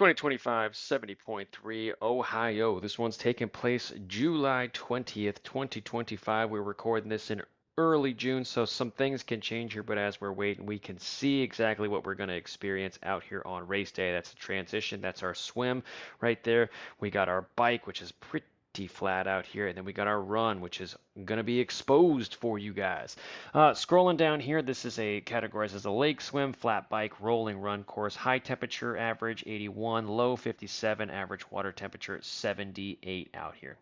2025 70.3 Ohio. This one's taking place July 20th, 2025. We're recording this in early June, so some things can change here, but as we're waiting, we can see exactly what we're going to experience out here on race day. That's the transition. That's our swim right there. We got our bike, which is pretty flat out here, and then we got our run, which is going to be exposed for you guys. Scrolling down here, this is categorized as a lake swim, flat bike, rolling run course. High temperature average 81, low 57, average water temperature 78 out here.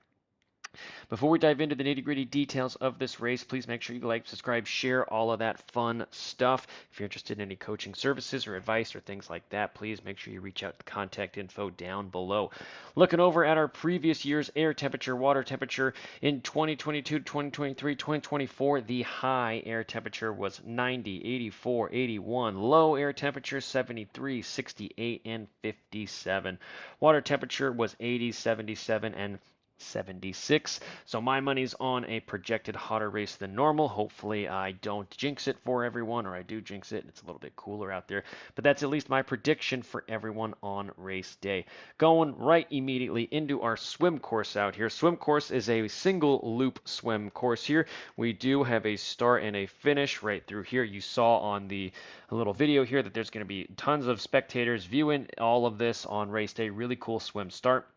Before we dive into the nitty-gritty details of this race, please make sure you like, subscribe, share all of that fun stuff. If you're interested in any coaching services or advice or things like that, please make sure you reach out to the contact info down below. Looking over at our previous year's air temperature, water temperature in 2022, 2023, 2024, the high air temperature was 90, 84, 81, low air temperature 73, 68, and 57. Water temperature was 80, 77, and 76. So my money's on a projected hotter race than normal. Hopefully I don't jinx it for everyone, or I do jinx it. It's a little bit cooler out there. But that's at least my prediction for everyone on race day. Going right immediately into our swim course out here. Swim course is a single loop swim course here. We do have a start and a finish right through here. You saw on the little video here that there's going to be tons of spectators viewing all of this on race day. Really cool swim start.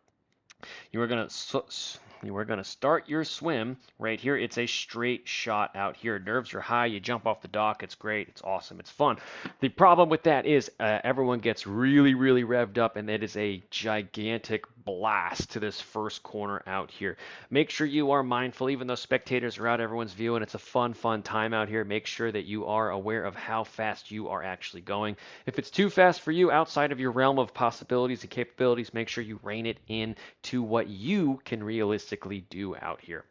You are going to start your swim right here. It's a straight shot out here. Nerves are high. You jump off the dock. It's great. It's awesome. It's fun. The problem with that is everyone gets really, really revved up, and it is a gigantic blast to this first corner out here. Make sure you are mindful, even though spectators are out, everyone's viewing. It's a fun time out here. Make sure that you are aware of how fast you are actually going. If it's too fast for you outside of your realm of possibilities and capabilities, make sure you rein it in to what you can realistically do out here.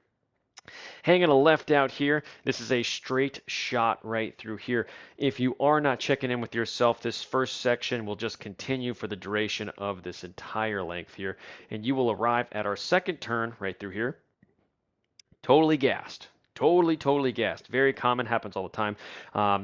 Hanging a left out here, this is a straight shot right through here. If you are not checking in with yourself, this first section will just continue for the duration of this entire length here, and you will arrive at our second turn right through here, totally gassed. Totally gassed. Very common, happens all the time.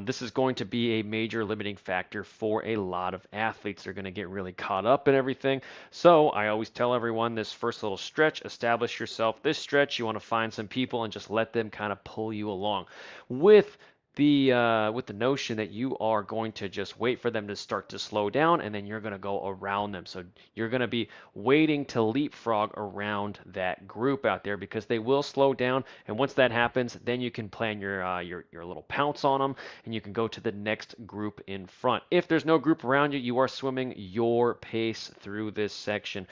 This is going to be a major limiting factor for a lot of athletes. They're going to get really caught up in everything. So I always tell everyone this first little stretch, establish yourself. This stretch, you want to find some people and just let them kind of pull you along. With the notion that you are going to just wait for them to start to slow down, and then you're going to go around them. So you're going to be waiting to leapfrog around that group out there, because they will slow down, and once that happens, then you can plan your little pounce on them, and you can go to the next group in front. If there's no group around you, you are swimming your pace through this section.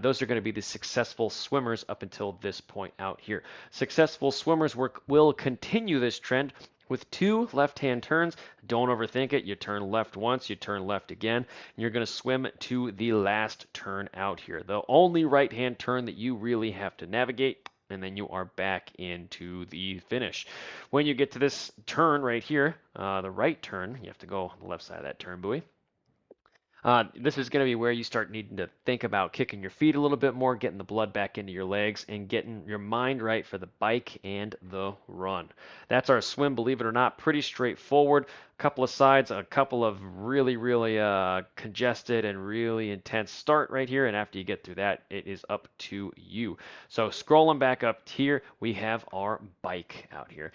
Those are going to be the successful swimmers up until this point out here. Successful swimmers will continue this trend with two left-hand turns. Don't overthink it. You turn left once, you turn left again, and you're going to swim to the last turn out here. The only right-hand turn that you really have to navigate, and then you are back into the finish. When you get to this turn right here, the right turn, you have to go on the left side of that turn buoy. This is going to be where you start needing to think about kicking your feet a little bit more, getting the blood back into your legs, and getting your mind right for the bike and the run. That's our swim, believe it or not. Pretty straightforward. A couple of sides, a couple of really congested and really intense start right here, and after you get through that, it is up to you. So scrolling back up here, we have our bike out here.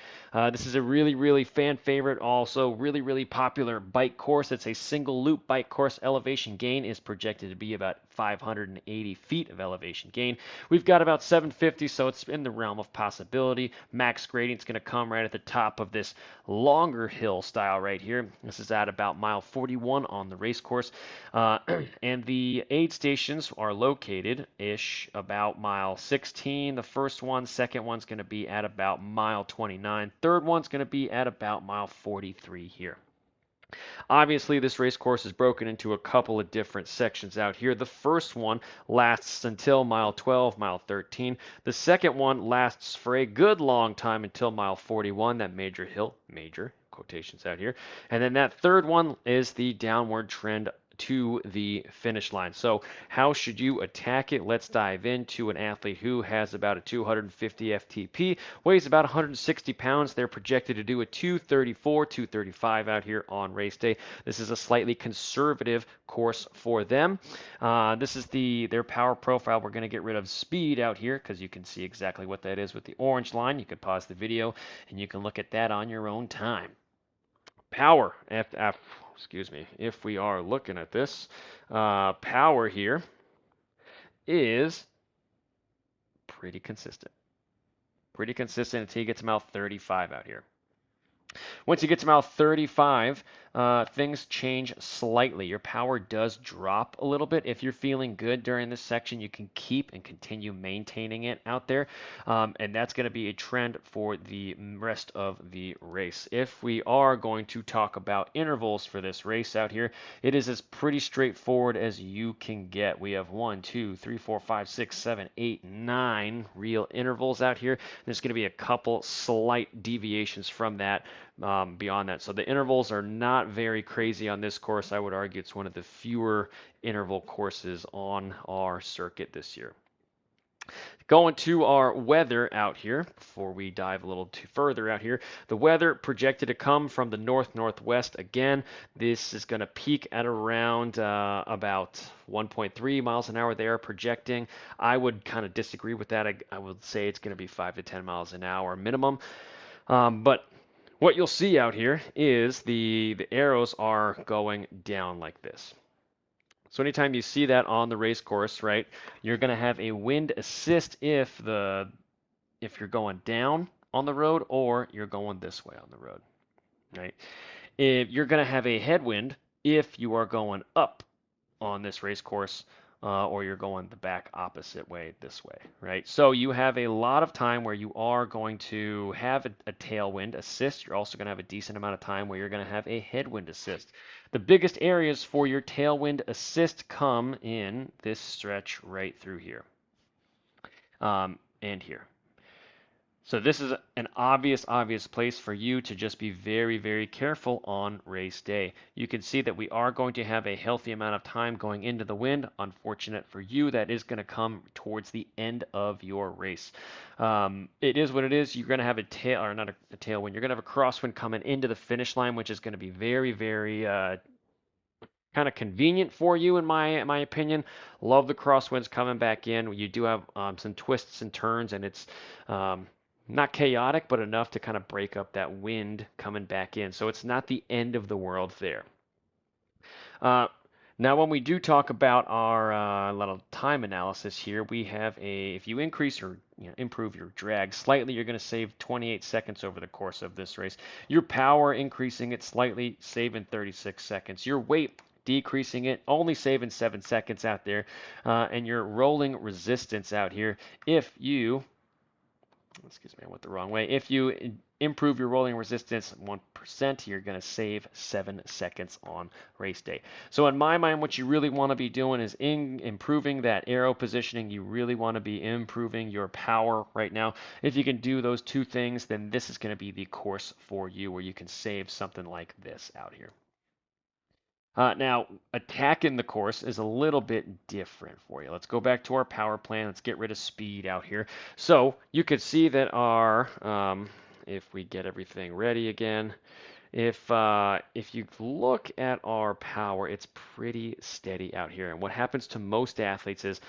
This is a really fan favorite, also really popular bike course. It's a single loop bike course. Elevation gain is projected to be about 580 feet of elevation gain. We've got about 750, so it's in the realm of possibility. Max grading is going to come right at the top of this longer hill style right here. This is at about mile 41 on the race course. And the aid stations are located-ish about mile 16. The first one, second one's going to be at about mile 29. Third one's going to be at about mile 43 here. Obviously, this race course is broken into a couple of different sections out here. The first one lasts until mile 12, mile 13. The second one lasts for a good long time until mile 41, that major hill, major quotations out here. And then that third one is the downward trend to the finish line. So how should you attack it? Let's dive into an athlete who has about a 250 FTP, weighs about 160 pounds. They're projected to do a 234, 235 out here on race day. This is a slightly conservative course for them. This is their power profile. We're going to get rid of speed out here because you can see exactly what that is with the orange line. You can pause the video and you can look at that on your own time. Power, excuse me, if we are looking at this, power here is pretty consistent. Pretty consistent until you get to mile 35 out here. Once you get to mile 35, things change slightly. Your power does drop a little bit. If you're feeling good during this section, you can keep and continue maintaining it out there. And that's going to be a trend for the rest of the race. If we are going to talk about intervals for this race out here, it is as pretty straightforward as you can get. We have 1, 2, 3, 4, 5, 6, 7, 8, 9 real intervals out here. There's going to be a couple slight deviations from that. Beyond that. So the intervals are not very crazy on this course. I would argue it's one of the fewer interval courses on our circuit this year. Going to our weather out here, before we dive a little too further out here, the weather projected to come from the northwest again. This is going to peak at around about 1.3 miles an hour they are projecting. I would kind of disagree with that. I would say it's going to be 5 to 10 miles an hour minimum. But what you'll see out here is the arrows are going down like this. So anytime you see that on the race course, right, you're going to have a wind assist if you're going down on the road or you're going this way on the road, right? If you're going to have a headwind if you are going up on this race course, or you're going the back opposite way this way, right? So you have a lot of time where you are going to have a tailwind assist. You're also going to have a decent amount of time where you're going to have a headwind assist. The biggest areas for your tailwind assist come in this stretch right through here, and here. So this is an obvious place for you to just be very, very careful on race day. You can see that we are going to have a healthy amount of time going into the wind. Unfortunate for you, that is going to come towards the end of your race. It is what it is. You're going to have a not a tailwind. You're going to have a crosswind coming into the finish line, which is going to be very, very kind of convenient for you, in my opinion. Love the crosswinds coming back in. You do have some twists and turns, and it's not chaotic, but enough to kind of break up that wind coming back in. So it's not the end of the world there. Now, when we do talk about our little time analysis here, we have if you increase or improve your drag slightly, you're going to save 28 seconds over the course of this race. Your power, increasing it slightly, saving 36 seconds. Your weight, decreasing it, only saving 7 seconds out there. And your rolling resistance out here, if you excuse me, I went the wrong way. If you improve your rolling resistance 1%, you're going to save 7 seconds on race day. So in my mind, what you really want to be doing is improving that aero positioning. You really want to be improving your power right now. If you can do those two things, then this is going to be the course for you where you can save something like this out here. Now, attacking the course is a little bit different for you. Let's go back to our power plan. Let's get rid of speed out here. So you could see that our, if we get everything ready again, if you look at our power, it's pretty steady out here. And what happens to most athletes is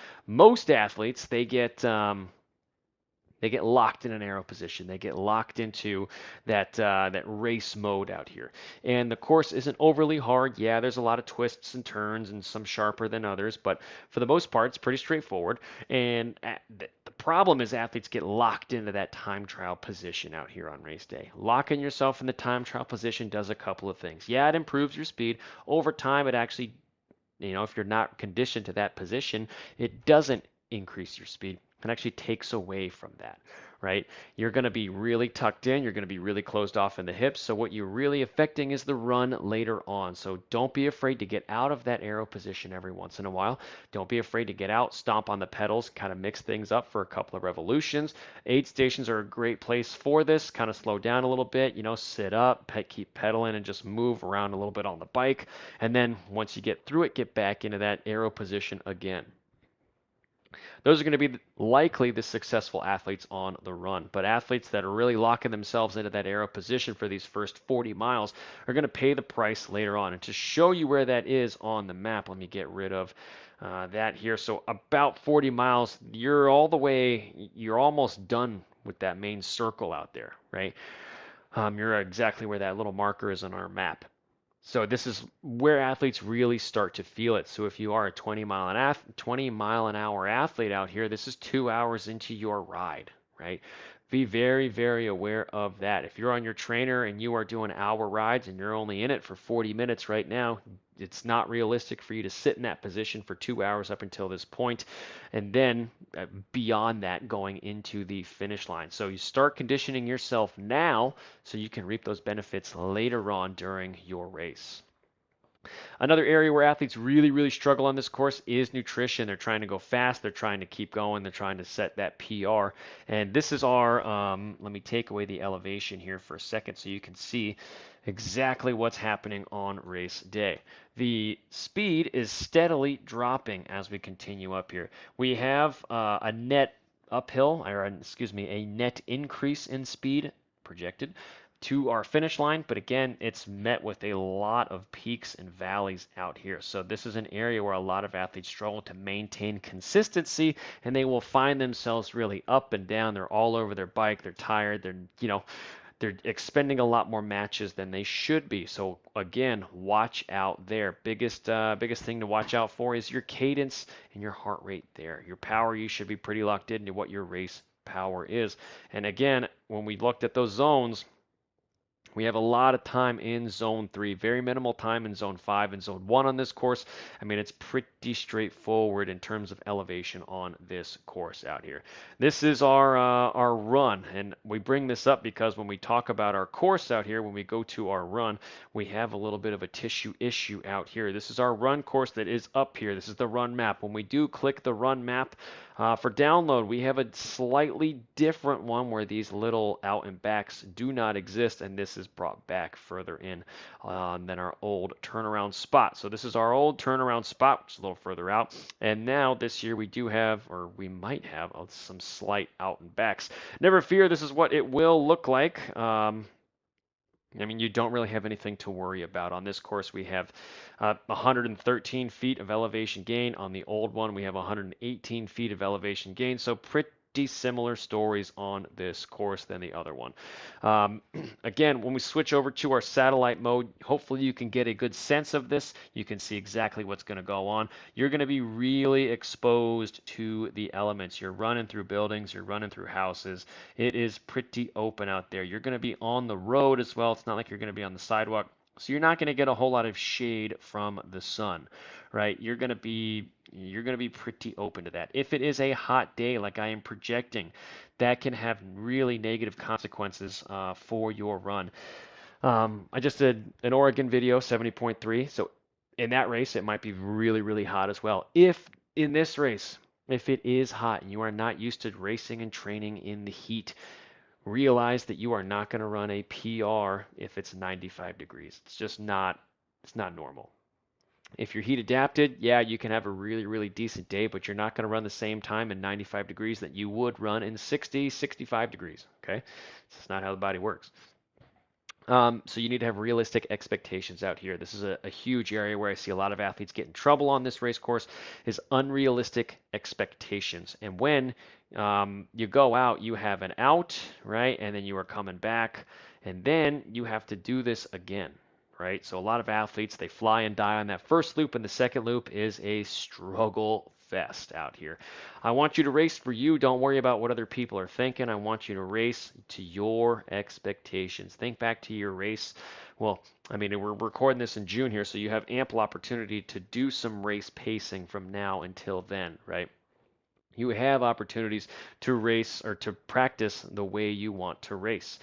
they get locked in an aero position. They get locked into that race mode out here. And the course isn't overly hard. Yeah, there's a lot of twists and turns and some sharper than others, but for the most part, it's pretty straightforward. And the problem is athletes get locked into that time trial position out here on race day. Locking yourself in the time trial position does a couple of things. Yeah, it improves your speed. Over time, it actually, if you're not conditioned to that position, it doesn't increase your speed. It actually takes away from that, right? You're going to be really tucked in. You're going to be really closed off in the hips. So what you're really affecting is the run later on. So don't be afraid to get out of that aero position every once in a while. Don't be afraid to get out, stomp on the pedals, kind of mix things up for a couple of revolutions. Aid stations are a great place for this. Kind of slow down a little bit, sit up, keep pedaling, and just move around a little bit on the bike. And then once you get through it, get back into that aero position again. Those are going to be likely the successful athletes on the run. But athletes that are really locking themselves into that aero position for these first 40 miles are going to pay the price later on. And to show you where that is on the map, let me get rid of that here. So about 40 miles, you're almost done with that main circle out there, right? You're exactly where that little marker is on our map. So this is where athletes really start to feel it. So if you are a 20 mile an hour athlete out here, this is 2 hours into your ride, right? Be very, very aware of that. If you're on your trainer and you are doing hour rides and you're only in it for 40 minutes right now, it's not realistic for you to sit in that position for 2 hours up until this point, and then beyond that going into the finish line. So you start conditioning yourself now so you can reap those benefits later on during your race. Another area where athletes really, really struggle on this course is nutrition. They're trying to go fast. They're trying to keep going. They're trying to set that PR. And this is let me take away the elevation here for a second so you can see exactly what's happening on race day. The speed is steadily dropping as we continue up here. We have a net a net increase in speed projected to our finish line, but again, it's met with a lot of peaks and valleys out here. So this is an area where a lot of athletes struggle to maintain consistency, and they will find themselves really up and down. They're all over their bike. They're tired. They're expending a lot more matches than they should be. So again, watch out there. Biggest thing to watch out for is your cadence and your heart rate there. Your power, you should be pretty locked into what your race power is. And again, when we looked at those zones, we have a lot of time in zone 3, very minimal time in zone 5 and zone 1 on this course. I mean, it's pretty straightforward in terms of elevation on this course out here. This is our run, and we bring this up because when we talk about our course out here, when we go to our run, we have a little bit of a tissue issue out here. This is our run course that is up here. This is the run map. When we do click the run map, for download, we have a slightly different one where these little out and backs do not exist, and this is brought back further in than our old turnaround spot. So this is our old turnaround spot, which is a little further out. And now this year we do have, or we might have, some slight out and backs. Never fear, this is what it will look like. I mean, you don't really have anything to worry about. On this course, we have 113 feet of elevation gain. On the old one, we have 118 feet of elevation gain. So pretty similar stories on this course than the other one. Again, when we switch over to our satellite mode, hopefully you can get a good sense of this. You can see exactly what's going to go on. You're going to be really exposed to the elements. You're running through buildings, you're running through houses. It is pretty open out there. You're going to be on the road as well. It's not like you're going to be on the sidewalk. So you're not going to get a whole lot of shade from the sun, right? You're going to be pretty open to that. If it is a hot day like I am projecting, that can have really negative consequences for your run. I just did an Oregon video, 70.3. So in that race, it might be really, really hot as well. If in this race, if it is hot and you are not used to racing and training in the heat, realize that you are not going to run a PR if it's 95 degrees. It's not normal. If you're heat adapted, yeah, you can have a really, really decent day, but you're not going to run the same time in 95 degrees that you would run in 60, 65 degrees, okay? It's not how the body works. So you need to have realistic expectations out here. This is a huge area where I see a lot of athletes get in trouble on this race course is unrealistic expectations. And when you go out, you have an out, right? And then you are coming back, and then you have to do this again, right? So a lot of athletes, they fly and die on that first loop, and the second loop is a struggle fest out here. I want you to race for you. Don't worry about what other people are thinking. I want you to race to your expectations. Think back to your race. Well, I mean, we're recording this in June here, so you have ample opportunity to do some race pacing from now until then, right? You have opportunities to race or to practice the way you want to race.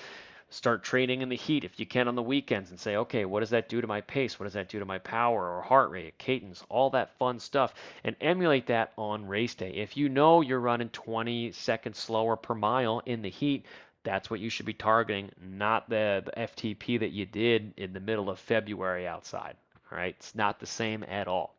Start training in the heat if you can on the weekends and say, okay, what does that do to my pace? What does that do to my power or heart rate, cadence, all that fun stuff, and emulate that on race day. If you know you're running 20 seconds slower per mile in the heat, that's what you should be targeting, not the FTP that you did in the middle of February outside. All right, it's not the same at all.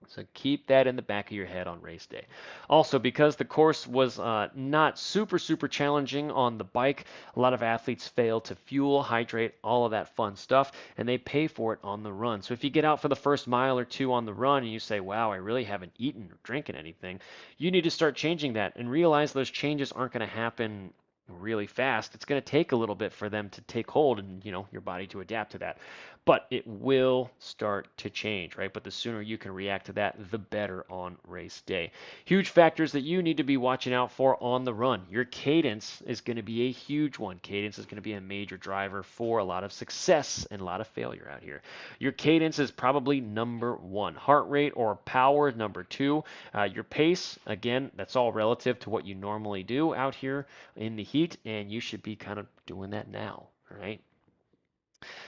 So keep that in the back of your head on race day. Also, because the course was not super challenging on the bike, a lot of athletes fail to fuel, hydrate, all of that fun stuff, and they pay for it on the run. So if you get out for the first mile or two on the run and you say, wow, I really haven't eaten or drinking anything, you need to start changing that and realize those changes aren't going to happen really fast. It's going to take a little bit for them to take hold and, your body to adapt to that. But it will start to change, right? But the sooner you can react to that, the better on race day. Huge factors that you need to be watching out for on the run. Your cadence is going to be a huge one. Cadence is going to be a major driver for a lot of success and a lot of failure out here. Your cadence is probably number one. Heart rate or power is number two. Your pace, again, that's all relative to what you normally do out here in the heat, and you should be kind of doing that now, all right?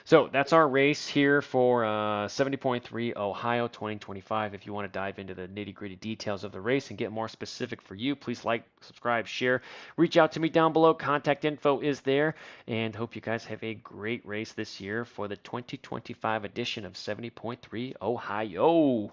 So that's our race here for 70.3 Ohio 2025. If you want to dive into the nitty gritty details of the race and get more specific for you, please like, subscribe, share, reach out to me down below. Contact info is there, and hope you guys have a great race this year for the 2025 edition of 70.3 Ohio.